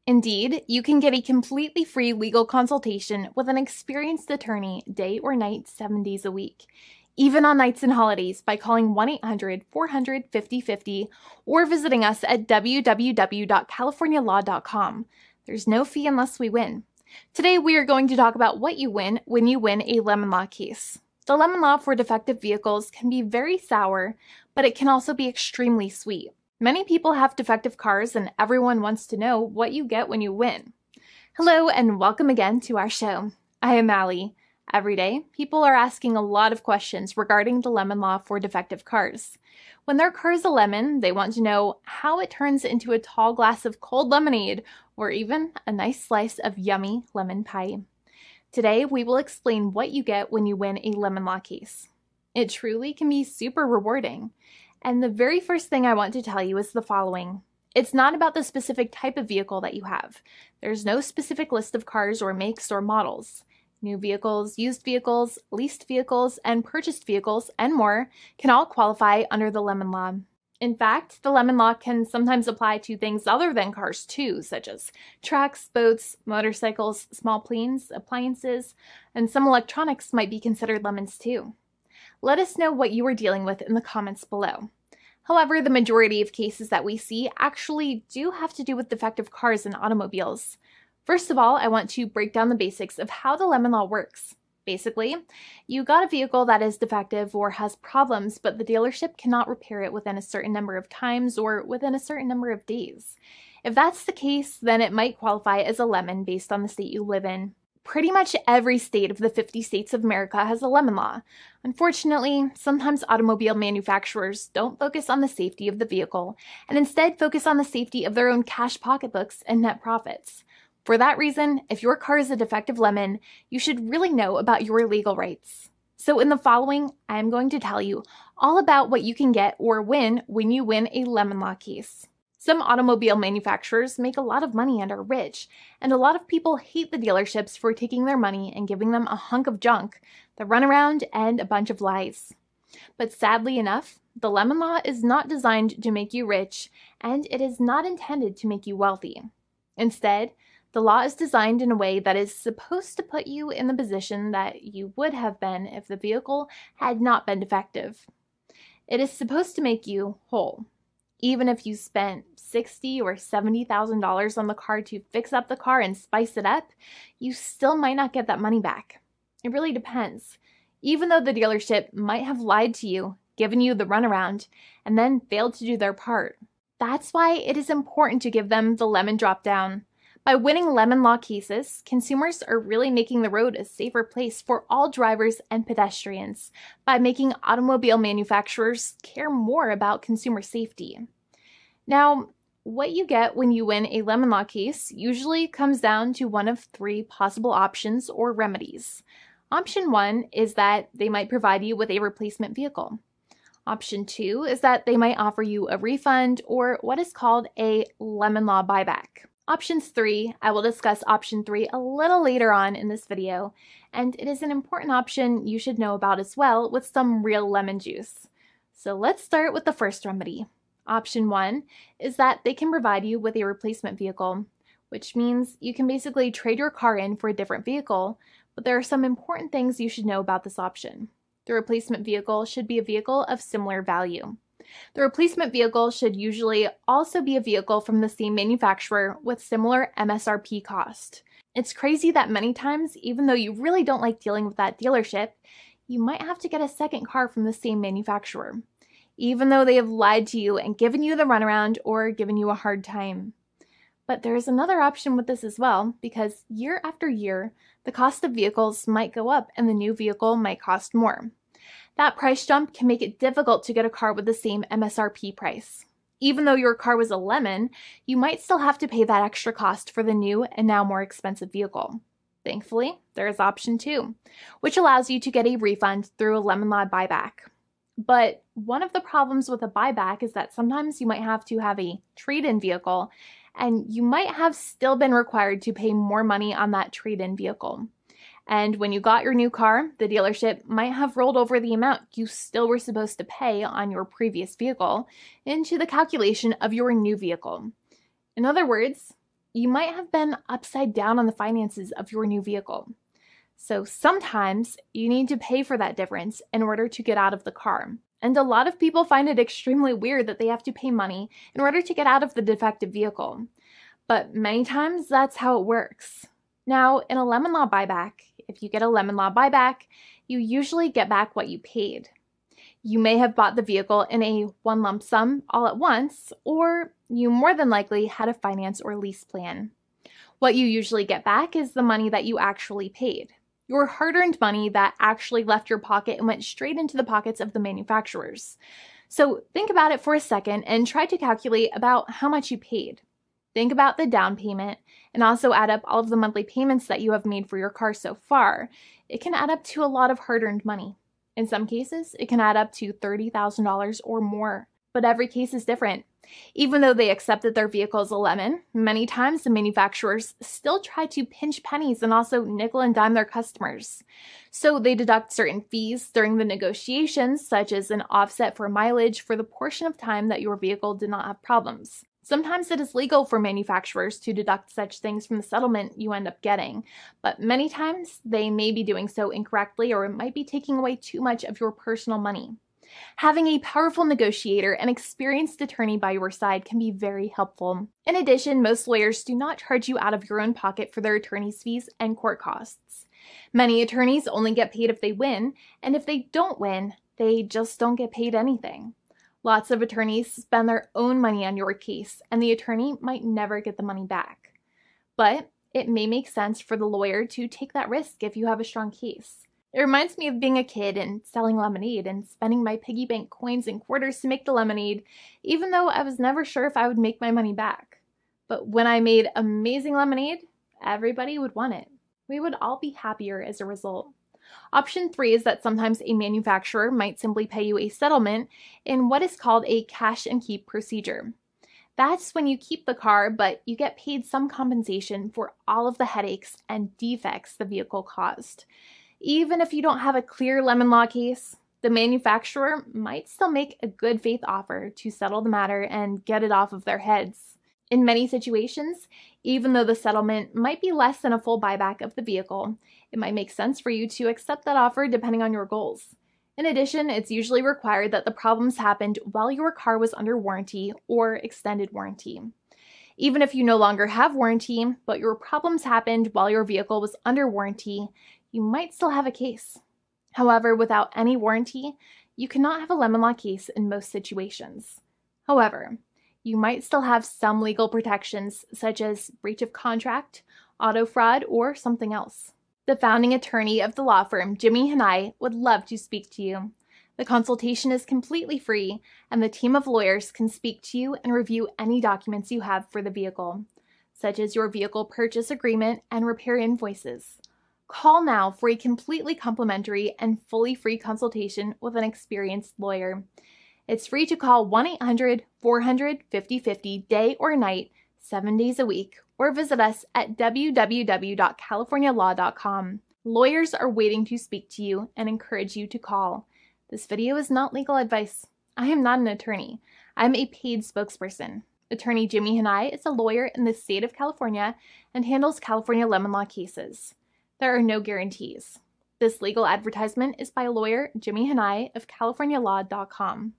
Indeed, you can get a completely free legal consultation with an experienced attorney day or night, 7 days a week, even on nights and holidays by calling 1-800-400-5050 or visiting us at www.californialaw.com. There's no fee unless we win. Today, we are going to talk about what you win when you win a lemon law case. The lemon law for defective vehicles can be very sour, but it can also be extremely sweet. Many people have defective cars, and everyone wants to know what you get when you win. Hello, and welcome again to our show. I am Allie. Every day, people are asking a lot of questions regarding the lemon law for defective cars. When their car is a lemon, they want to know how it turns into a tall glass of cold lemonade, or even a nice slice of yummy lemon pie. Today, we will explain what you get when you win a lemon law case. It truly can be super rewarding. And the very first thing I want to tell you is the following. It's not about the specific type of vehicle that you have. There's no specific list of cars or makes or models. New vehicles, used vehicles, leased vehicles, and purchased vehicles, and more can all qualify under the lemon law. In fact, the lemon law can sometimes apply to things other than cars too, such as trucks, boats, motorcycles, small planes, appliances, and some electronics might be considered lemons too. Let us know what you are dealing with in the comments below. However, the majority of cases that we see actually do have to do with defective cars and automobiles. First of all, I want to break down the basics of how the lemon law works. Basically, you got a vehicle that is defective or has problems, but the dealership cannot repair it within a certain number of times or within a certain number of days. If that's the case, then it might qualify as a lemon based on the state you live in. Pretty much every state of the 50 states of America has a lemon law. Unfortunately, sometimes automobile manufacturers don't focus on the safety of the vehicle and instead focus on the safety of their own cash pocketbooks and net profits. For that reason, if your car is a defective lemon, you should really know about your legal rights. So in the following, I am going to tell you all about what you can get or win when you win a lemon law case. Some automobile manufacturers make a lot of money and are rich, and a lot of people hate the dealerships for taking their money and giving them a hunk of junk, the runaround, and a bunch of lies. But sadly enough, the lemon law is not designed to make you rich, and it is not intended to make you wealthy. Instead, the law is designed in a way that is supposed to put you in the position that you would have been if the vehicle had not been defective. It is supposed to make you whole. Even if you spent $60,000 or $70,000 on the car to fix up the car and spice it up, you still might not get that money back. It really depends. Even though the dealership might have lied to you, given you the runaround, and then failed to do their part. That's why it is important to give them the lemon drop down. By winning lemon law cases, consumers are really making the road a safer place for all drivers and pedestrians by making automobile manufacturers care more about consumer safety. Now, what you get when you win a lemon law case usually comes down to one of three possible options or remedies. Option 1 is that they might provide you with a replacement vehicle. Option 2 is that they might offer you a refund or what is called a lemon law buyback. Options 3, I will discuss option 3 a little later on in this video, and it is an important option you should know about as well with some real lemon juice. So let's start with the first remedy. Option 1 is that they can provide you with a replacement vehicle, which means you can basically trade your car in for a different vehicle, but there are some important things you should know about this option. The replacement vehicle should be a vehicle of similar value. The replacement vehicle should usually also be a vehicle from the same manufacturer with similar MSRP cost. It's crazy that many times, even though you really don't like dealing with that dealership, you might have to get a second car from the same manufacturer, even though they have lied to you and given you the runaround or given you a hard time. But there is another option with this as well, because year after year, the cost of vehicles might go up and the new vehicle might cost more. That price jump can make it difficult to get a car with the same MSRP price. Even though your car was a lemon, you might still have to pay that extra cost for the new and now more expensive vehicle. Thankfully, there is option 2, which allows you to get a refund through a lemon law buyback. But one of the problems with a buyback is that sometimes you might have to have a trade-in vehicle, and you might have still been required to pay more money on that trade-in vehicle. And when you got your new car, the dealership might have rolled over the amount you still were supposed to pay on your previous vehicle into the calculation of your new vehicle. In other words, you might have been upside down on the finances of your new vehicle. So sometimes you need to pay for that difference in order to get out of the car. And a lot of people find it extremely weird that they have to pay money in order to get out of the defective vehicle. But many times that's how it works. Now, in a lemon law buyback, if you get a lemon law buyback, you usually get back what you paid. You may have bought the vehicle in a one lump sum all at once, or you more than likely had a finance or lease plan. What you usually get back is the money that you actually paid. Your hard-earned money that actually left your pocket and went straight into the pockets of the manufacturers. So think about it for a second and try to calculate about how much you paid. Think about the down payment and also add up all of the monthly payments that you have made for your car so far. It can add up to a lot of hard-earned money. In some cases, it can add up to $30,000 or more, but every case is different. Even though they accept that their vehicle is a lemon, many times the manufacturers still try to pinch pennies and also nickel and dime their customers. So they deduct certain fees during the negotiations, such as an offset for mileage for the portion of time that your vehicle did not have problems. Sometimes it is legal for manufacturers to deduct such things from the settlement you end up getting, but many times they may be doing so incorrectly or it might be taking away too much of your personal money. Having a powerful negotiator and experienced attorney by your side can be very helpful. In addition, most lawyers do not charge you out of your own pocket for their attorney's fees and court costs. Many attorneys only get paid if they win, and if they don't win, they just don't get paid anything. Lots of attorneys spend their own money on your case, and the attorney might never get the money back. But it may make sense for the lawyer to take that risk if you have a strong case. It reminds me of being a kid and selling lemonade and spending my piggy bank coins and quarters to make the lemonade, even though I was never sure if I would make my money back. But when I made amazing lemonade, everybody would want it. We would all be happier as a result. Option 3 is that sometimes a manufacturer might simply pay you a settlement in what is called a cash and keep procedure. That's when you keep the car, but you get paid some compensation for all of the headaches and defects the vehicle caused. Even if you don't have a clear lemon law case, the manufacturer might still make a good faith offer to settle the matter and get it off of their heads. In many situations, even though the settlement might be less than a full buyback of the vehicle, it might make sense for you to accept that offer depending on your goals. In addition, it's usually required that the problems happened while your car was under warranty or extended warranty. Even if you no longer have warranty, but your problems happened while your vehicle was under warranty, you might still have a case. However, without any warranty, you cannot have a lemon law case in most situations. However, you might still have some legal protections such as breach of contract, auto fraud, or something else. The founding attorney of the law firm, Jimmy and I, would love to speak to you. The consultation is completely free, and the team of lawyers can speak to you and review any documents you have for the vehicle, such as your vehicle purchase agreement and repair invoices. Call now for a completely complimentary and fully free consultation with an experienced lawyer. It's free to call 1-800-400-5050 day or night, 7 days a week, or visit us at www.californialaw.com. Lawyers are waiting to speak to you and encourage you to call. This video is not legal advice. I am not an attorney. I'm a paid spokesperson. Attorney Jimmy Hanai is a lawyer in the state of California and handles California lemon law cases. There are no guarantees. This legal advertisement is by lawyer Jimmy Hanai of CaliforniaLaw.com.